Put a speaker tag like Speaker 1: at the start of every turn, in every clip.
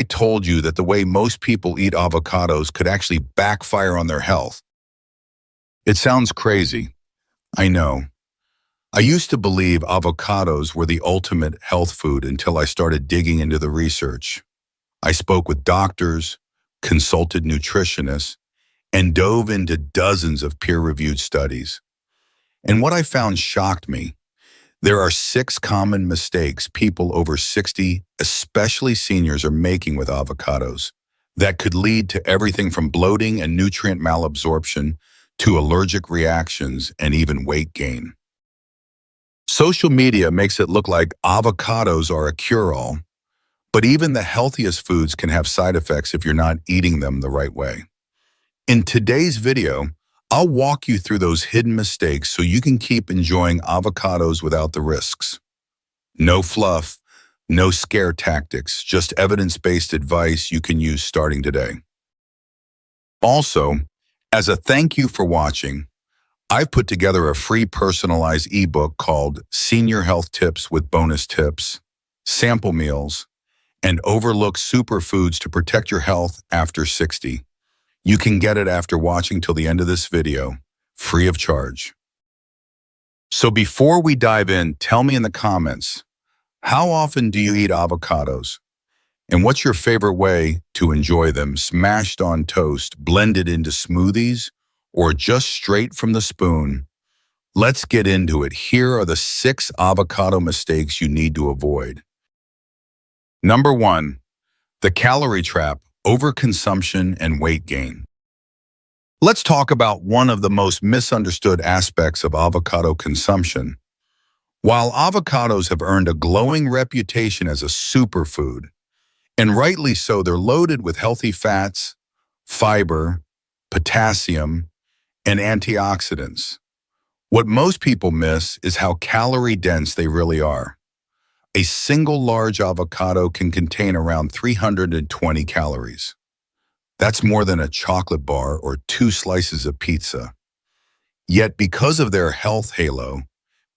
Speaker 1: I told you that the way most people eat avocados could actually backfire on their health? It sounds crazy, I know. I used to believe avocados were the ultimate health food until I started digging into the research. I spoke with doctors, consulted nutritionists, and dove into dozens of peer-reviewed studies. And what I found shocked me. There are 6 common mistakes people over 60, especially seniors, are making with avocados that could lead to everything from bloating and nutrient malabsorption to allergic reactions and even weight gain. Social media makes it look like avocados are a cure-all, but even the healthiest foods can have side effects if you're not eating them the right way. In today's video, I'll walk you through those hidden mistakes so you can keep enjoying avocados without the risks. No fluff, no scare tactics, just evidence-based advice you can use starting today. Also, as a thank you for watching, I've put together a free personalized ebook called Senior Health Tips with Bonus Tips, Sample Meals, and Overlooked Superfoods to Protect Your Health After 60. You can get it after watching till the end of this video, free of charge. So before we dive in, tell me in the comments, how often do you eat avocados? And what's your favorite way to enjoy them? Smashed on toast, blended into smoothies, or just straight from the spoon? Let's get into it. Here are the 6 avocado mistakes you need to avoid. Number 1, the calorie trap. Overconsumption and weight gain. Let's talk about one of the most misunderstood aspects of avocado consumption. While avocados have earned a glowing reputation as a superfood, and rightly so, they're loaded with healthy fats, fiber, potassium, and antioxidants. What most people miss is how calorie-dense they really are. A single large avocado can contain around 320 calories. That's more than a chocolate bar or 2 slices of pizza. Yet because of their health halo,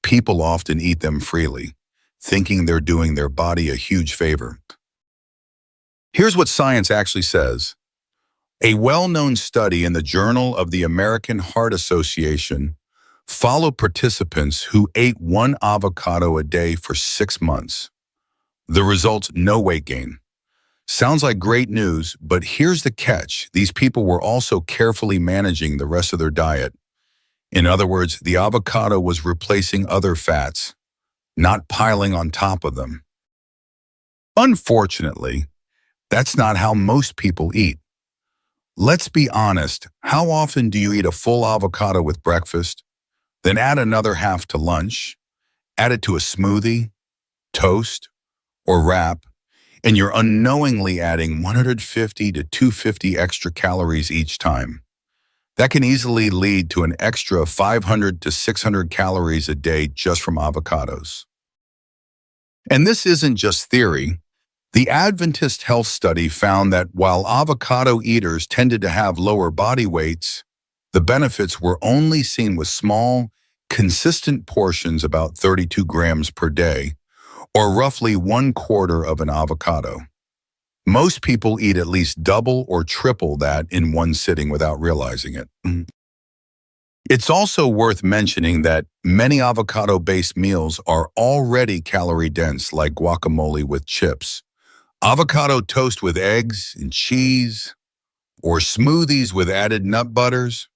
Speaker 1: people often eat them freely, thinking they're doing their body a huge favor. Here's what science actually says. A well-known study in the Journal of the American Heart Association followed participants who ate 1 avocado a day for 6 months. The results, no weight gain. Sounds like great news, but here's the catch. These people were also carefully managing the rest of their diet. In other words, the avocado was replacing other fats, not piling on top of them. Unfortunately, that's not how most people eat. Let's be honest, how often do you eat a full avocado with breakfast? Then add another half to lunch, add it to a smoothie, toast, or wrap, and you're unknowingly adding 150 to 250 extra calories each time. That can easily lead to an extra 500 to 600 calories a day just from avocados. And this isn't just theory. The Adventist Health Study found that while avocado eaters tended to have lower body weights, the benefits were only seen with small, consistent portions, about 32 grams per day, or roughly 1/4 of an avocado. Most people eat at least double or triple that in one sitting without realizing it. It's also worth mentioning that many avocado-based meals are already calorie-dense, like guacamole with chips, avocado toast with eggs and cheese, or smoothies with added nut butters.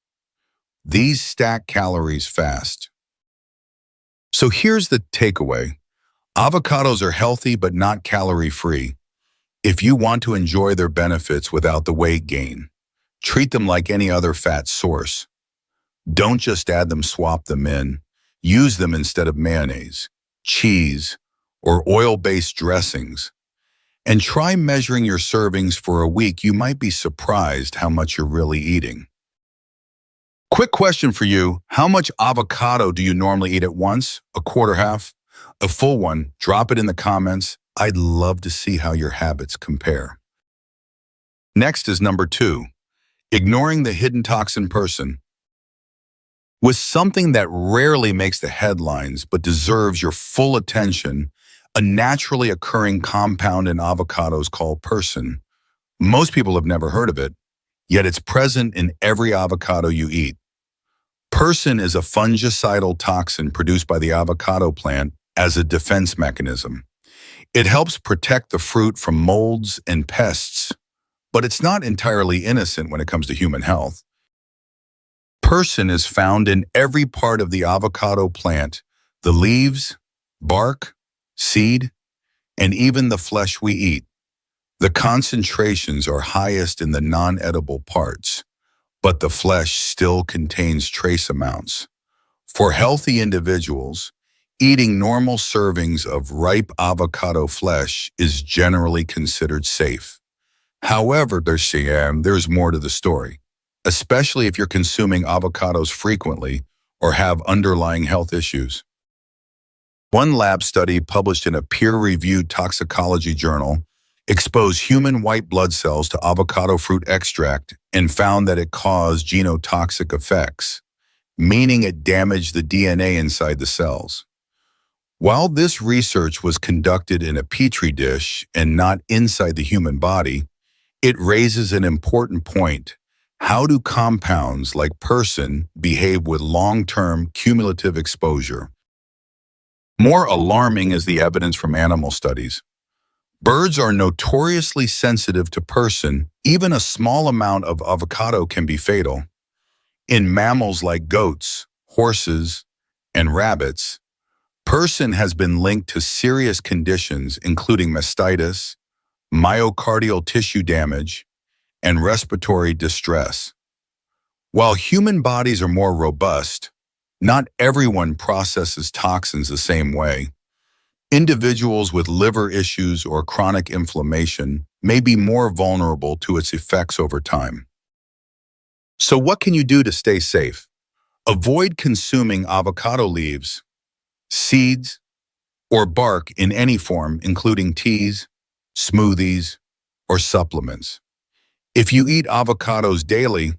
Speaker 1: These stack calories fast. So here's the takeaway. Avocados are healthy but not calorie-free. If you want to enjoy their benefits without the weight gain, treat them like any other fat source. Don't just add them, swap them in. Use them instead of mayonnaise, cheese, or oil-based dressings. And try measuring your servings for a week. You might be surprised how much you're really eating. Quick question for you. How much avocado do you normally eat at once? A quarter, half? A full one? Drop it in the comments. I'd love to see how your habits compare. Next is number 2, ignoring the hidden toxin person. With something that rarely makes the headlines but deserves your full attention, a naturally occurring compound in avocados called persin. Most people have never heard of it, yet it's present in every avocado you eat. Persin is a fungicidal toxin produced by the avocado plant as a defense mechanism. It helps protect the fruit from molds and pests, but it's not entirely innocent when it comes to human health. Persin is found in every part of the avocado plant, the leaves, bark, seed, and even the flesh we eat. The concentrations are highest in the non-edible parts, but the flesh still contains trace amounts. For healthy individuals, eating normal servings of ripe avocado flesh is generally considered safe. However, there's more to the story, especially if you're consuming avocados frequently or have underlying health issues. One lab study published in a peer-reviewed toxicology journal exposed human white blood cells to avocado fruit extract and found that it caused genotoxic effects, meaning it damaged the DNA inside the cells. While this research was conducted in a petri dish and not inside the human body, it raises an important point. How do compounds like persin behave with long-term cumulative exposure? More alarming is the evidence from animal studies. Birds are notoriously sensitive to persin. Even a small amount of avocado can be fatal. In mammals like goats, horses, and rabbits, persin has been linked to serious conditions including mastitis, myocardial tissue damage, and respiratory distress. While human bodies are more robust, not everyone processes toxins the same way. Individuals with liver issues or chronic inflammation may be more vulnerable to its effects over time. So what can you do to stay safe? Avoid consuming avocado leaves, seeds, or bark in any form, including teas, smoothies, or supplements. If you eat avocados daily,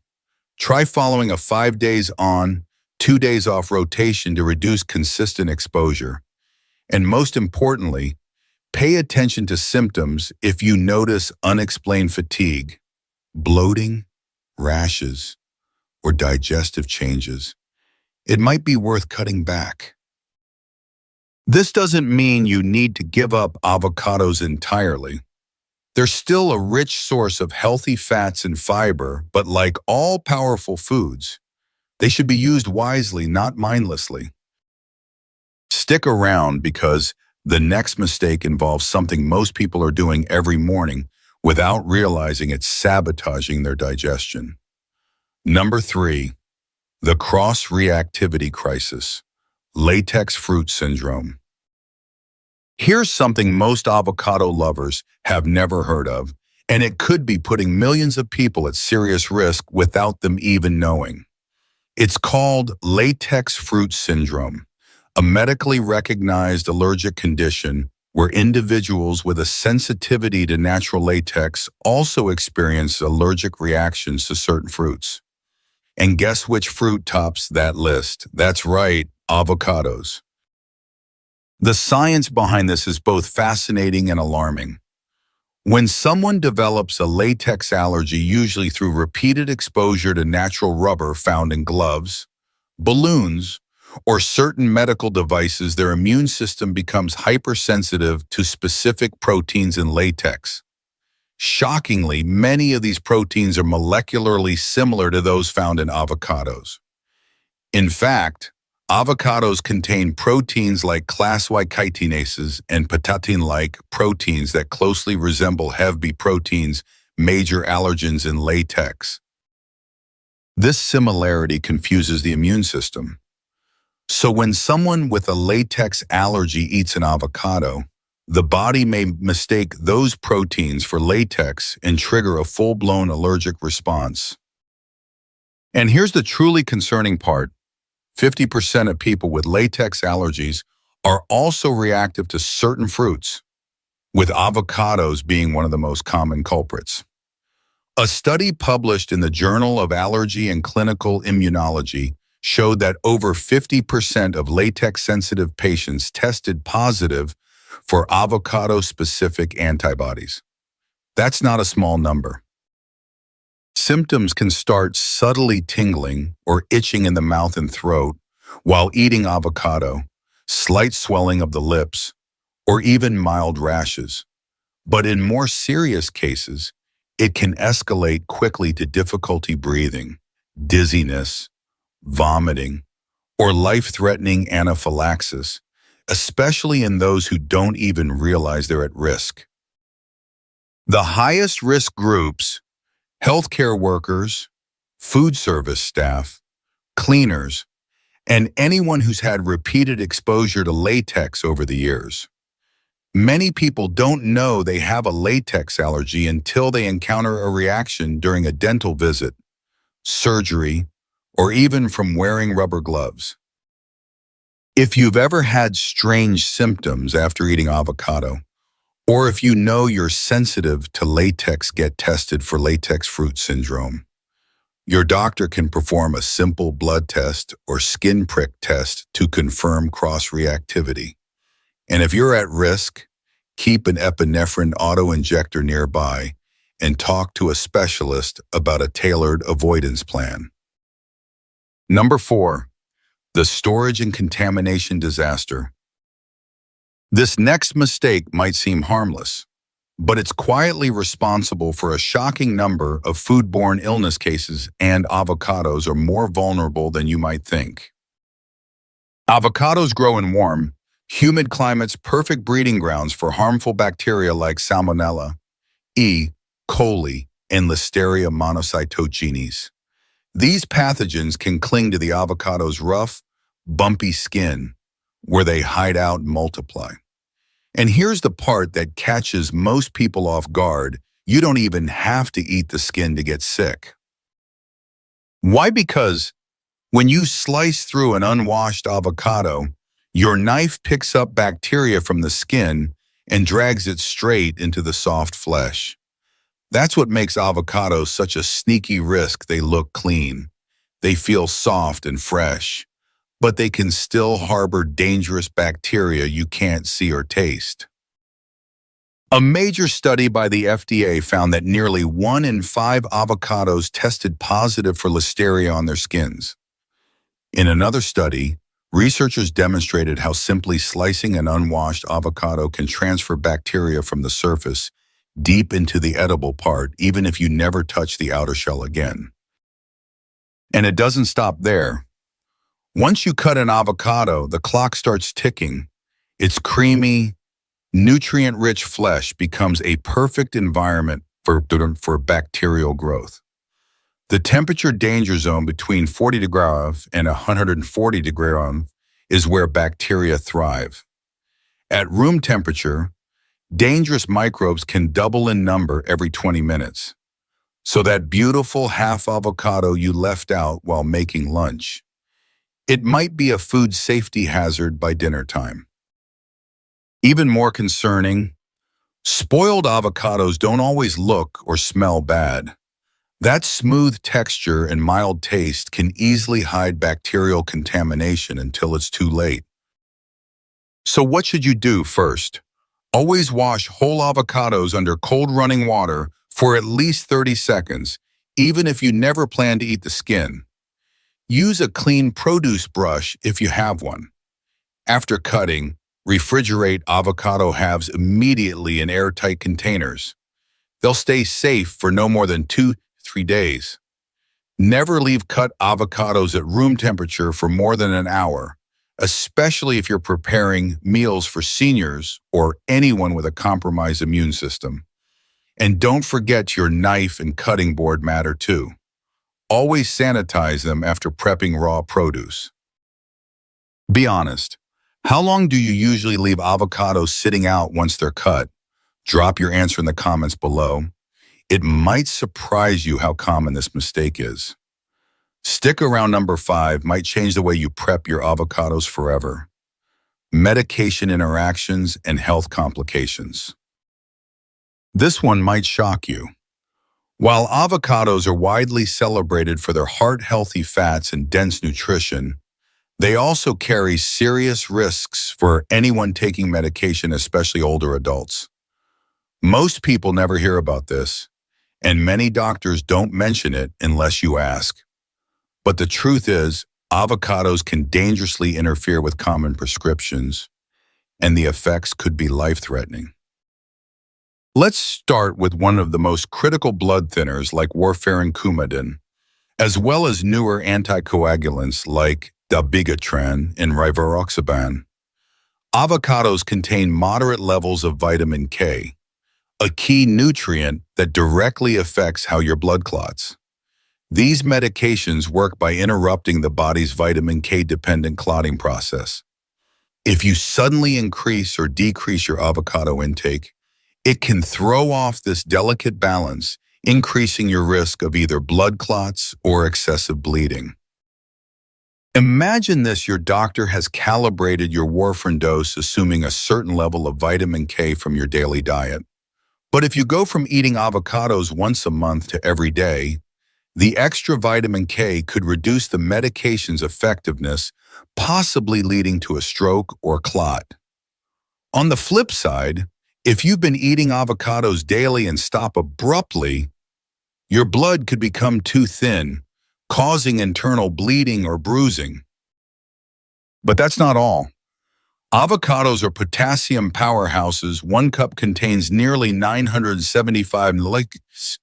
Speaker 1: try following a 5 days on, 2 days off rotation to reduce consistent exposure. And most importantly, pay attention to symptoms if you notice unexplained fatigue, bloating, rashes, or digestive changes. It might be worth cutting back. This doesn't mean you need to give up avocados entirely. They're still a rich source of healthy fats and fiber, but like all powerful foods, they should be used wisely, not mindlessly. Stick around because the next mistake involves something most people are doing every morning without realizing it's sabotaging their digestion. Number 3, the cross-reactivity crisis, latex fruit syndrome. Here's something most avocado lovers have never heard of, and it could be putting millions of people at serious risk without them even knowing. It's called latex fruit syndrome, a medically recognized allergic condition where individuals with a sensitivity to natural latex also experience allergic reactions to certain fruits. And guess which fruit tops that list? That's right, avocados. The science behind this is both fascinating and alarming. When someone develops a latex allergy, usually through repeated exposure to natural rubber found in gloves, balloons, or certain medical devices, their immune system becomes hypersensitive to specific proteins in latex. Shockingly, many of these proteins are molecularly similar to those found in avocados. In fact, avocados contain proteins like class Y chitinases and patatin-like proteins that closely resemble Hep B proteins, major allergens in latex. This similarity confuses the immune system. So when someone with a latex allergy eats an avocado, the body may mistake those proteins for latex and trigger a full-blown allergic response. And here's the truly concerning part. 50% of people with latex allergies are also reactive to certain fruits, with avocados being one of the most common culprits. A study published in the Journal of Allergy and Clinical Immunology showed that over 50% of latex-sensitive patients tested positive for avocado-specific antibodies. That's not a small number. Symptoms can start subtly tingling or itching in the mouth and throat while eating avocado, slight swelling of the lips, or even mild rashes. But in more serious cases, it can escalate quickly to difficulty breathing, dizziness, vomiting, or life-threatening anaphylaxis, especially in those who don't even realize they're at risk. The highest risk groups: healthcare workers, food service staff, cleaners, and anyone who's had repeated exposure to latex over the years. Many people don't know they have a latex allergy until they encounter a reaction during a dental visit, surgery, or even from wearing rubber gloves. If you've ever had strange symptoms after eating avocado, or if you know you're sensitive to latex, get tested for latex fruit syndrome. Your doctor can perform a simple blood test or skin prick test to confirm cross-reactivity. And if you're at risk, keep an epinephrine auto-injector nearby and talk to a specialist about a tailored avoidance plan. Number 4, the storage and contamination disaster. This next mistake might seem harmless, but it's quietly responsible for a shocking number of foodborne illness cases, and avocados are more vulnerable than you might think. Avocados grow in warm, humid climates, perfect breeding grounds for harmful bacteria like Salmonella, E. coli, and Listeria monocytogenes. These pathogens can cling to the avocado's rough, bumpy skin, where they hide out and multiply. And here's the part that catches most people off guard: you don't even have to eat the skin to get sick. Why? Because when you slice through an unwashed avocado, your knife picks up bacteria from the skin and drags it straight into the soft flesh. That's what makes avocados such a sneaky risk. They look clean, they feel soft and fresh, but they can still harbor dangerous bacteria you can't see or taste. A major study by the FDA found that nearly 1 in 5 avocados tested positive for Listeria on their skins. In another study, researchers demonstrated how simply slicing an unwashed avocado can transfer bacteria from the surface deep into the edible part, even if you never touch the outer shell again. And it doesn't stop there. Once you cut an avocado, the clock starts ticking. Its creamy, nutrient-rich flesh becomes a perfect environment for bacterial growth. The temperature danger zone between 40 degrees and 140 degrees is where bacteria thrive. At room temperature, dangerous microbes can double in number every 20 minutes. So that beautiful half avocado you left out while making lunch, it might be a food safety hazard by dinner time. Even more concerning, spoiled avocados don't always look or smell bad. That smooth texture and mild taste can easily hide bacterial contamination until it's too late. So what should you do first? Always wash whole avocados under cold running water for at least 30 seconds, even if you never plan to eat the skin. Use a clean produce brush if you have one. After cutting, refrigerate avocado halves immediately in airtight containers. They'll stay safe for no more than 2-3 days. Never leave cut avocados at room temperature for more than an hour, especially if you're preparing meals for seniors or anyone with a compromised immune system. And don't forget your knife and cutting board matter too. Always sanitize them after prepping raw produce. Be honest. How long do you usually leave avocados sitting out once they're cut? Drop your answer in the comments below. It might surprise you how common this mistake is. Stick around. Number 5 might change the way you prep your avocados forever. Medication interactions and health complications. This one might shock you. While avocados are widely celebrated for their heart-healthy fats and dense nutrition, They also carry serious risks for anyone taking medication, especially older adults. Most people never hear about this, and many doctors don't mention it unless you ask. But the truth is, avocados can dangerously interfere with common prescriptions, and the effects could be life-threatening. Let's start with one of the most critical blood thinners like warfarin Coumadin, as well as newer anticoagulants like dabigatran and rivaroxaban. Avocados contain moderate levels of vitamin K, a key nutrient that directly affects how your blood clots. These medications work by interrupting the body's vitamin K-dependent clotting process. If you suddenly increase or decrease your avocado intake, it can throw off this delicate balance, increasing your risk of either blood clots or excessive bleeding. Imagine this: your doctor has calibrated your warfarin dose assuming a certain level of vitamin K from your daily diet. But if you go from eating avocados once a month to every day, the extra vitamin K could reduce the medication's effectiveness, possibly leading to a stroke or clot. On the flip side, if you've been eating avocados daily and stop abruptly, your blood could become too thin, causing internal bleeding or bruising. But that's not all. Avocados are potassium powerhouses. One cup contains nearly 975 mg,